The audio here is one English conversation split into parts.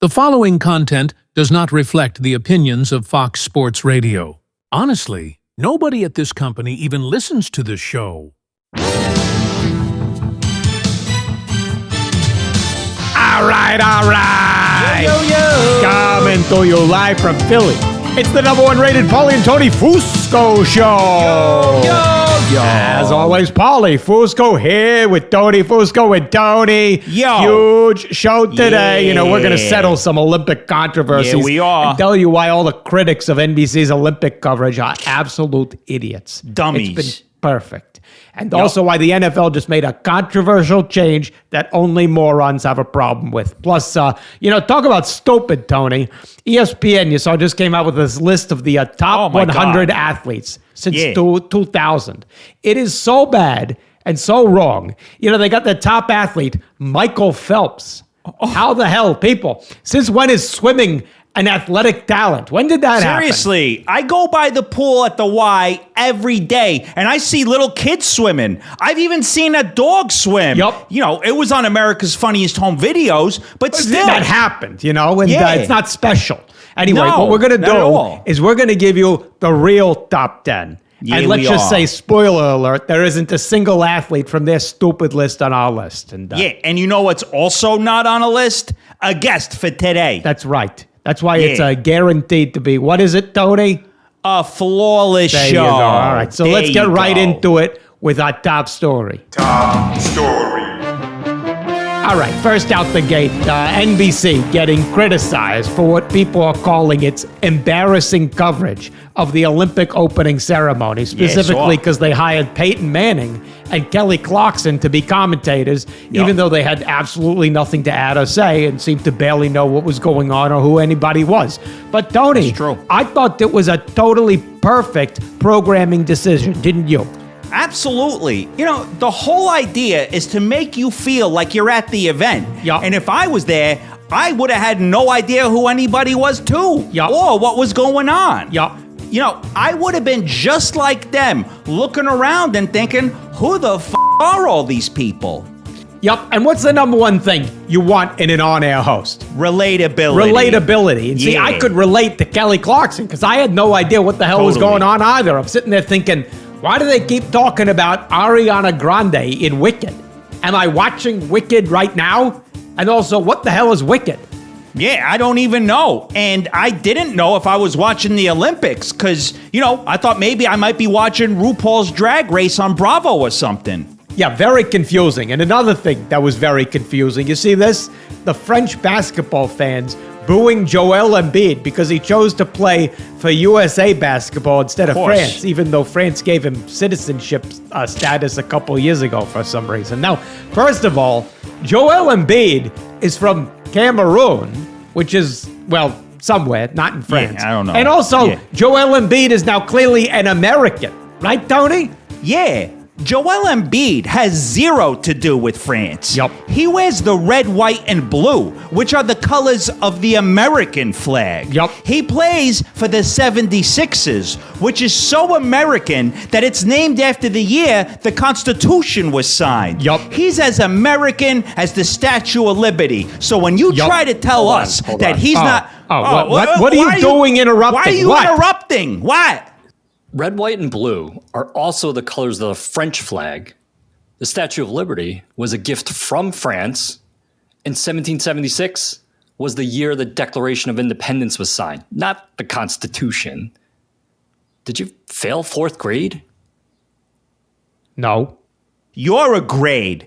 The following content does not reflect the opinions of Fox Sports Radio. Honestly, nobody at this company even listens to the show. All right. Yo. Coming to you live from Philly. It's the number one rated Paulie and Tony Fusco Show. Yo. As always, Paulie Fusco here with Tony Fusco and Tony. Yo. Huge show today. Yeah. You know, we're going to settle some Olympic controversies. Yeah, we are. And tell you why all the critics of NBC's Olympic coverage are absolute idiots. Dummies. It's been perfect. And also why the NFL just made a controversial change that only morons have a problem with. Plus, talk about stupid, Tony. ESPN, you saw, just came out with this list of the top 100 athletes since 2000. It is so bad and so wrong. You know, they got the top athlete, Michael Phelps. How the hell, people? Since when is swimming an athletic talent? When did that happen? Seriously, I go by the pool at the Y every day, and I see little kids swimming. I've even seen a dog swim. Yup. You know, it was on America's Funniest Home Videos, but still. That happened, and it's not special. Anyway, No, what we're going to not at do all. is we're going to give you the real top 10. Yeah, and let's we just are. say, spoiler alert, there isn't a single athlete from their stupid list on our list. And And you know what's also not on a list? A guest for today. that's right. That's why it's guaranteed to be. What is it, Tony? A flawless There show. you go. All right. So There let's get you right go. into it with our top story. Top story. All right, first out the gate, NBC getting criticized for what people are calling its embarrassing coverage of the Olympic opening ceremony, specifically because they hired Peyton Manning and Kelly Clarkson to be commentators, even though they had absolutely nothing to add or say and seemed to barely know what was going on or who anybody was. But Tony, That's true. I thought it was a totally perfect programming decision, didn't you? Absolutely. You know, the whole idea is to make you feel like you're at the event. Yup. And if I was there, I would have had no idea who anybody was too. Yup. Or what was going on. Yup. You know, I would have been just like them, looking around and thinking, who the are all these people? Yup. And what's the number one thing you want in an on-air host? Relatability. Relatability. And see, Yeah. I could relate to Kelly Clarkson because I had no idea what the hell was Totally. going on either. I'm sitting there thinking, why do they keep talking about Ariana Grande in Wicked? Am I watching Wicked right now? And also, what the hell is Wicked? Yeah, I don't even know. And I didn't know if I was watching the Olympics because, I thought maybe I might be watching RuPaul's Drag Race on Bravo or something. Yeah, very confusing. And another thing that was very confusing, you see this? The French basketball fans booing Joel Embiid because he chose to play for USA basketball instead of course. France, even though France gave him citizenship status a couple years ago for some reason. Now, first of all, Joel Embiid is from Cameroon, which is, somewhere, not in France. I don't know. And also, Yeah. Joel Embiid is now clearly an American, right, Tony? Yeah, Joel Embiid has zero to do with France. Yup. He wears the red, white, and blue, which are the colors of the American flag. Yup. He plays for the 76ers, which is so American that it's named after the year the Constitution was signed. Yup. He's as American as the Statue of Liberty. So when you Yup. try to tell Hold us on. that he's not... What are you why doing interrupting? Why are you What? interrupting? What? Red, white, and blue are also the colors of the French flag. The Statue of Liberty was a gift from France. In 1776 was the year the Declaration of Independence was signed, not the Constitution. Did you fail fourth grade? No. You're a grade.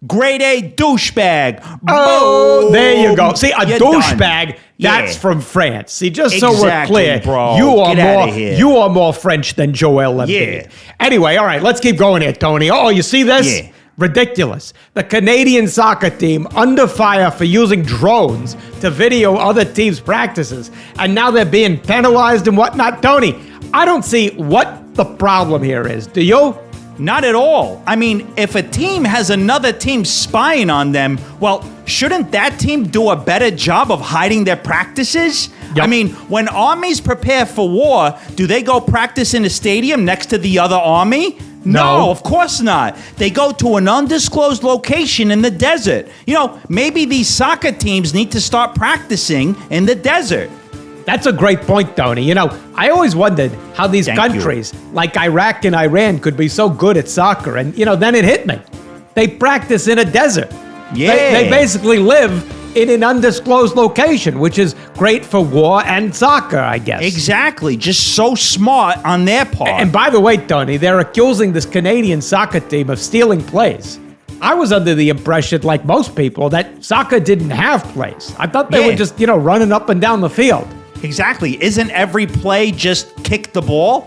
Grade A douchebag. Oh, Boom. there you go. See, a You're douchebag, done. that's Yeah. from France. See, just so we're Exactly, clear, bro. you are Get outta more here. you are more French than Joel Embiid. Yeah. Anyway, all right, let's keep going here, Tony. Oh, you see this? Yeah. Ridiculous. The Canadian soccer team under fire for using drones to video other teams' practices, and now they're being penalized and whatnot. Tony, I don't see what the problem here is. Do you? Not at all. I mean, if a team has another team spying on them, well, shouldn't that team do a better job of hiding their practices? Yep. I mean, when armies prepare for war, do they go practice in a stadium next to the other army? No, of course not. They go to an undisclosed location in the desert. Maybe these soccer teams need to start practicing in the desert. That's a great point, Tony. I always wondered how these countries like Iraq and Iran could be so good at soccer. And, then it hit me. They practice in a desert. Yeah. They basically live in an undisclosed location, which is great for war and soccer, I guess. Exactly. Just so smart on their part. And by the way, Tony, they're accusing this Canadian soccer team of stealing plays. I was under the impression, like most people, that soccer didn't have plays. I thought they were just, running up and down the field. Exactly. Isn't every play just kick the ball?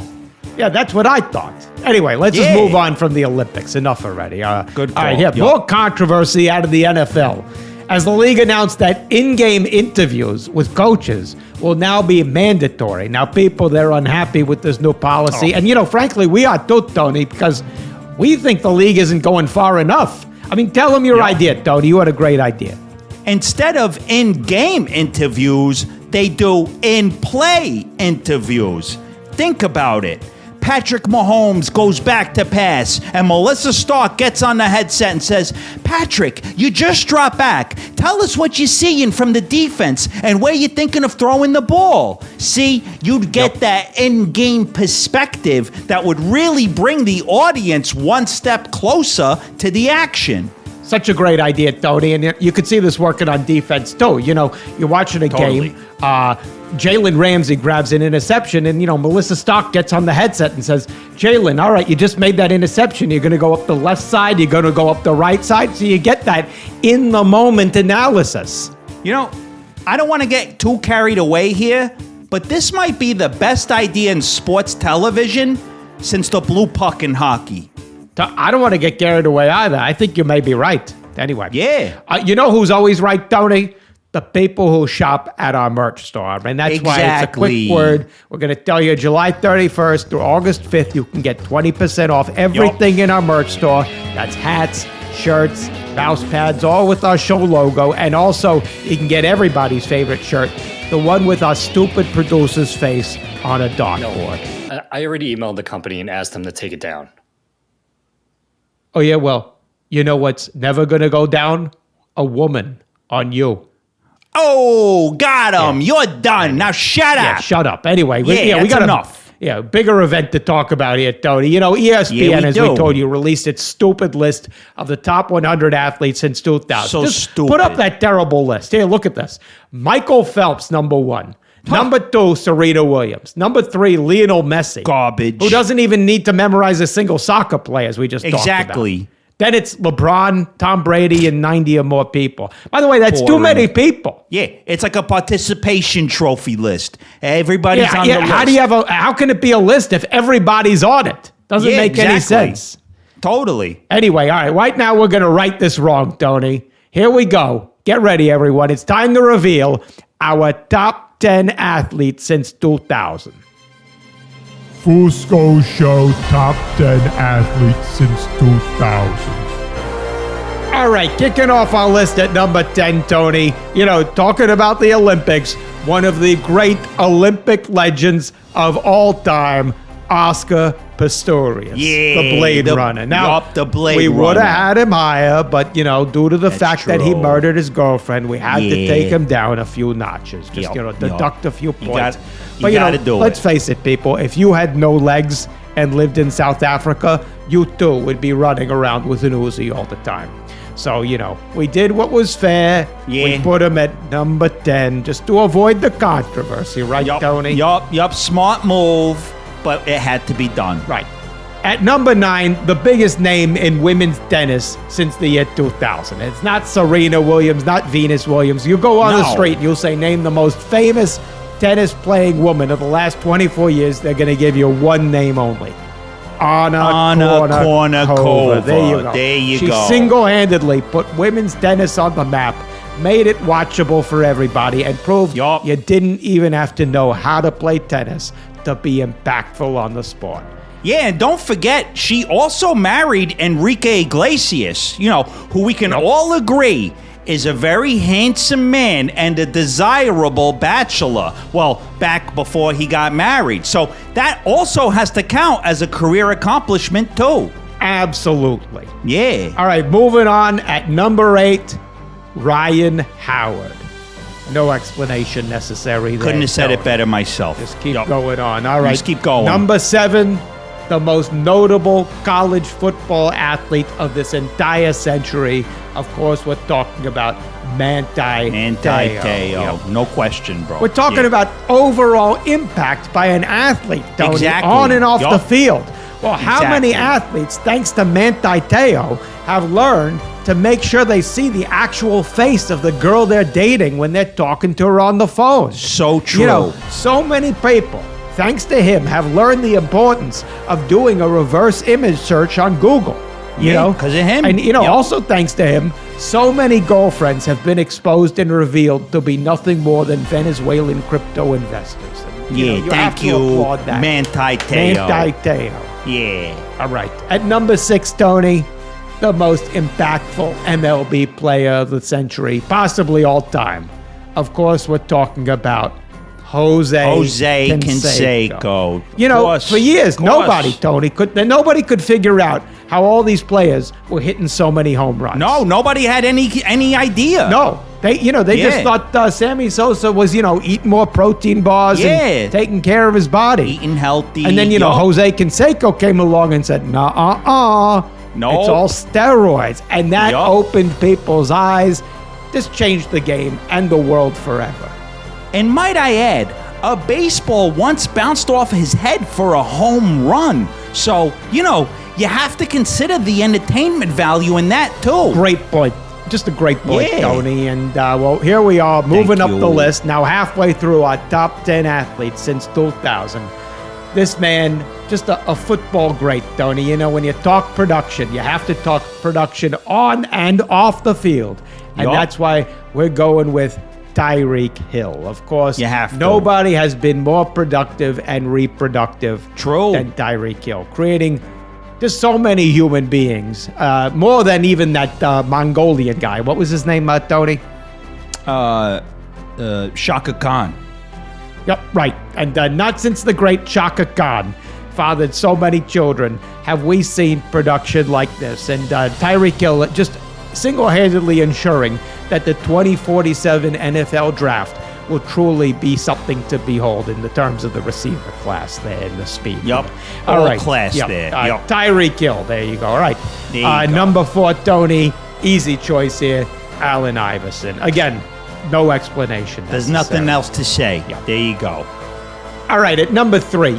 Yeah, that's what I thought. Anyway, let's just move on from the Olympics. Enough already. Good call. All right, more controversy out of the NFL. As the league announced that in-game interviews with coaches will now be mandatory. Now, people, they're unhappy with this new policy. And, frankly, we are too, Tony, because we think the league isn't going far enough. I mean, tell them your idea, Tony. You had a great idea. Instead of in-game interviews, they do in-play interviews. Think about it. Patrick Mahomes goes back to pass, and Melissa Stark gets on the headset and says, Patrick, you just dropped back. Tell us what you're seeing from the defense and where you're thinking of throwing the ball. See, you'd get that in-game perspective that would really bring the audience one step closer to the action. Such a great idea, Tony, and you could see this working on defense, too. You're watching a game, Jalen Ramsey grabs an interception, and, Melissa Stark gets on the headset and says, Jalen, all right, you just made that interception. You're going to go up the left side. You're going to go up the right side. So you get that in-the-moment analysis. I don't want to get too carried away here, but this might be the best idea in sports television since the blue puck in hockey. I don't want to get carried away either. I think you may be right. Anyway. Yeah. You know who's always right, Tony? The people who shop at our merch store. And that's why it's a quick word. We're going to tell you July 31st through August 5th, you can get 20% off everything in our merch store. That's hats, shirts, mouse pads, all with our show logo. And also, you can get everybody's favorite shirt, the one with our stupid producer's face on a dartboard. I already emailed the company and asked them to take it down. Oh, yeah, well, you know what's never going to go down? A woman on you. Oh, got him. Yeah. You're done. Now shut up. Yeah, shut up. Anyway, we got enough. Bigger event to talk about here, Tony. ESPN, as we told you, released its stupid list of the top 100 athletes since 2000. So just stupid. Put up that terrible list. Here, look at this. Michael Phelps, number 1. Number 2, Serena Williams. Number 3, Lionel Messi. Garbage. Who doesn't even need to memorize a single soccer play, as we just talked about. Exactly. Then it's LeBron, Tom Brady, and 90 or more people. By the way, that's too many people. Yeah, it's like a participation trophy list. Everybody's on the list. How can it be a list if everybody's on it? Doesn't make any sense. Totally. Anyway, all right, right now we're going to right this wrong, Tony. Here we go. Get ready, everyone. It's time to reveal our top 10 athletes since 2000. Fusco Show Top 10 Athletes since 2000. All right, kicking off our list at number 10, Tony. Talking about the Olympics, one of the great Olympic legends of all time, Oscar Pistorius, the Blade Runner. Now, the Blade we Runner. would have had him higher, but, due to the fact that he murdered his girlfriend, we had to take him down a few notches. Just, deduct a few points. But, let's face it, people, if you had no legs and lived in South Africa, you too would be running around with an Uzi all the time. So, we did what was fair. Yeah. We put him at number 10 just to avoid the controversy, right, Tony? Yup. Smart move, but it had to be done. Right. At number 9, the biggest name in women's tennis since the year 2000. It's not Serena Williams, not Venus Williams. You go on the street and you'll say, name the most famous tennis-playing woman of the last 24 years. They're going to give you one name only. Anna Kournikova. There you go. She go. single-handedly put women's tennis on the map, made it watchable for everybody, and proved you didn't even have to know how to play tennis to be impactful on the sport. Yeah, and don't forget, she also married Enrique Iglesias, who we can all agree is a very handsome man and a desirable bachelor. Well, back before he got married. So that also has to count as a career accomplishment too. Absolutely. Yeah. All right, moving on at number 8, Ryan Howard. No explanation necessary there. Couldn't have said it Tony. better myself. Just keep Yup. going on. All right. Just keep going. Number 7, the most notable college football athlete of this entire century. Of course, we're talking about Manti Te'o. Yep. No question, bro. We're talking Yeah. about overall impact by an athlete, Tony, Exactly. on and off Yup. the field. Well, how many Exactly. athletes, thanks to Manti Te'o, have learned to make sure they see the actual face of the girl they're dating when they're talking to her on the phone? So true. You know, so many people, thanks to him, have learned the importance of doing a reverse image search on Google. You Yeah, know, 'cause of him. And, Yup. also thanks to him, so many girlfriends have been exposed and revealed to be nothing more than Venezuelan crypto investors. And, Yeah, you have thank to you, applaud that. Manti Te'o. Manti Te'o. Yeah. All right. At number 6, Tony, the most impactful MLB player of the century, possibly all time. Of course, we're talking about Jose Canseco. You know, for years, nobody could figure out how all these players were hitting so many home runs. No, nobody had any idea. No. They just Yeah. thought Sammy Sosa was, eating more protein bars Yeah. and taking care of his body. Eating healthy. And then, Yup. Jose Canseco came along and said, nah, No. it's all steroids. And that Yup. opened people's eyes. This changed the game and the world forever. And might I add, a baseball once bounced off his head for a home run. So, you have to consider the entertainment value in that too. Great point. Just a great point, Yeah. Tony. And, here we are moving up you. the list, now halfway through our top 10 athletes since 2000. This man, just a football great, Tony. When you talk production, you have to talk production on and off the field. And Yup. that's why we're going with Tyreek Hill. Of course, You have to. nobody has been more productive and reproductive True. than Tyreek Hill, creating just so many human beings, more than even that Mongolian guy. What was his name, Tony? Shaka Khan. Yep, right. And not since the great Shaka Khan fathered so many children have we seen production like this. And Tyreek Hill just single-handedly ensuring that the 2047 NFL draft will truly be something to behold in the terms of the receiver class there and the speed. Yup. All All right. class Yep. there. Yup. Tyreek Hill. There you go. All right. There you go. Number 4, Tony. Easy choice here. Allen Iverson. Again, no explanation. There's necessary. nothing else to say. Yeah. There you go. All right, at number 3,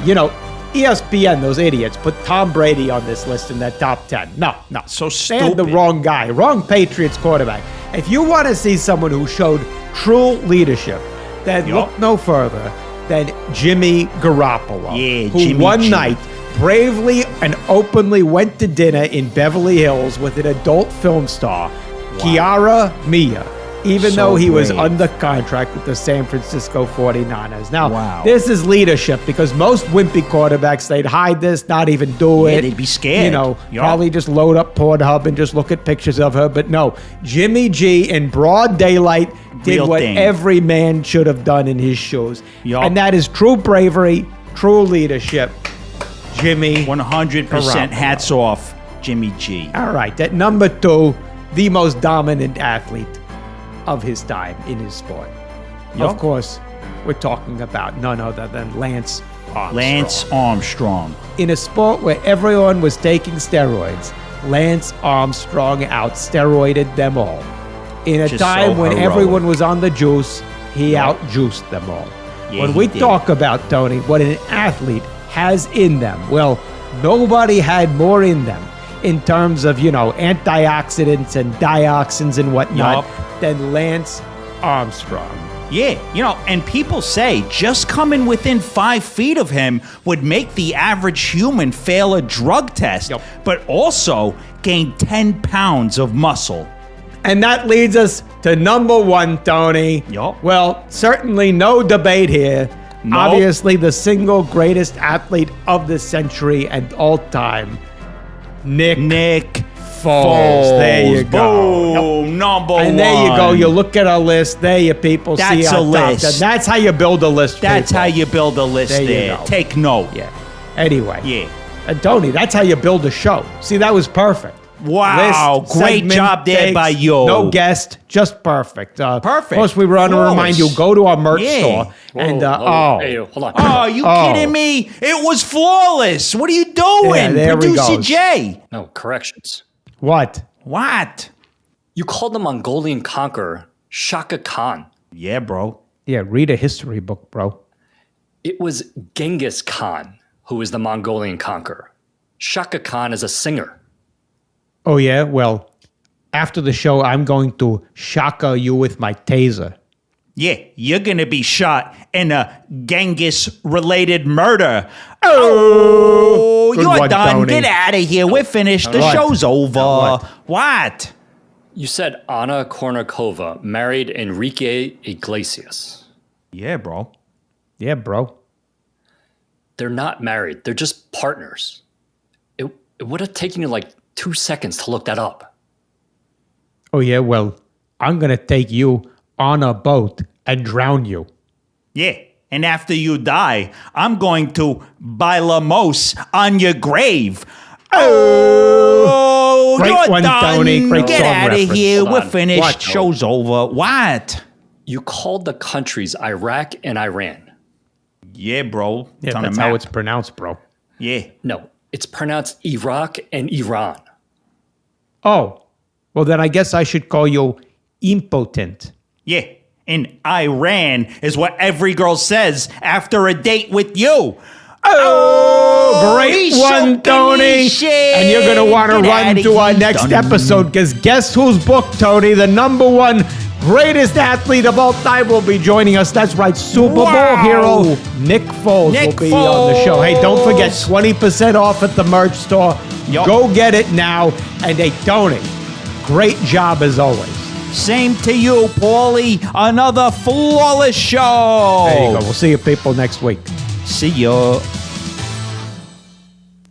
ESPN, those idiots, put Tom Brady on this list in their top 10. No. So They had the stupid. wrong guy, wrong Patriots quarterback. If you want to see someone who showed true leadership, then Yup. look no further than Jimmy Garoppolo, Yeah, who Jimmy one G. night bravely and openly went to dinner in Beverly Hills with an adult film star, Kiara Mia, even So though he was brave. under contract with the San Francisco 49ers. Now, Wow. this is leadership because most wimpy quarterbacks, they'd hide this, not even do Yeah, it. they'd be scared. Yup. Probably just load up Pornhub and just look at pictures of her. But no, Jimmy G in broad daylight did Real what thing. every man should have done in his shoes. Yup. And that is true bravery, true leadership. Jimmy 100% Garoppolo. hats off, Jimmy G. All right, at number 2, the most dominant athlete of his time in his sport. Yup. Of course, we're talking about none other than Lance Armstrong. Lance Armstrong. In a sport where everyone was taking steroids, Lance Armstrong out-steroided them all. In a Just time so when heroic. everyone was on the juice, he out-juiced them all. Yeah, When he we did. talk about, Tony, what an athlete has in them, well, nobody had more in them in terms of, antioxidants and dioxins and whatnot than Lance Armstrong. Yeah, and people say just coming within 5 feet of him would make the average human fail a drug test, Yep. but also gain 10 pounds of muscle. And that leads us to number 1, Tony. Yup. Well, certainly no debate here. Nope. Obviously, the single greatest athlete of the century and all time, Nick Foles. There you go. Boom. Number one. And there you go. You look at our list. There you people see That's our a list. top 10. That's how you build a list. That's people. how you build a list There you there. go. Take note. Yeah. Anyway. Yeah. And Tony, that's how you build a show. See, that was perfect. Wow, great segment, job there by you. No guest, just perfect. Perfect. Of course, we want to remind you, go to our merch store. And, Hey, hold on. Oh, you kidding me? It was flawless. What are you doing? Yeah, there we Producer go. Jay. No, corrections. What? What? You called the Mongolian conqueror Shaka Khan. Yeah, bro. Yeah, read a history book, bro. It was Genghis Khan who was the Mongolian conqueror. Shaka Khan is a singer. Oh, yeah? Well, after the show, I'm going to shaka you with my taser. Yeah, you're going to be shot in a Genghis-related murder. Oh, Good you're one, done. Tony. Get out of here. We're finished. The What? show's over. What? What? You said Anna Kournikova married Enrique Iglesias. Yeah, bro. Yeah, bro. They're not married. They're just partners. It would have taken you like 2 seconds to look that up. Oh, yeah? Well, I'm going to take you on a boat and drown you. Yeah, and after you die, I'm going to bailamos on your grave. Oh, Great you're one, done. Tony. Great Get song out of reference. here. Hold We're on. finished. What? Show's over. What? You called the countries Iraq and Iran. Yeah, bro. Yeah, It's on that's a how map. it's pronounced, bro. Yeah. No, it's pronounced Iraq and Iran. Oh, well, then I guess I should call you impotent. Yeah. And Iran is what every girl says after a date with you. Oh, great he's one, so Tony. cliche. And you're going to want to Get run outta to our here. next Done. episode because guess whose book, Tony? The #1 greatest athlete of all time will be joining us. That's right, Super Bowl Wow. hero Nick Foles Nick will be on the show. Hey, don't forget, Foles. 20% off at the merch store. Yup. Go get it now. And hey, Tony, great job as always. Same to you, Paulie. Another flawless show. There you go. We'll see you people next week. See ya.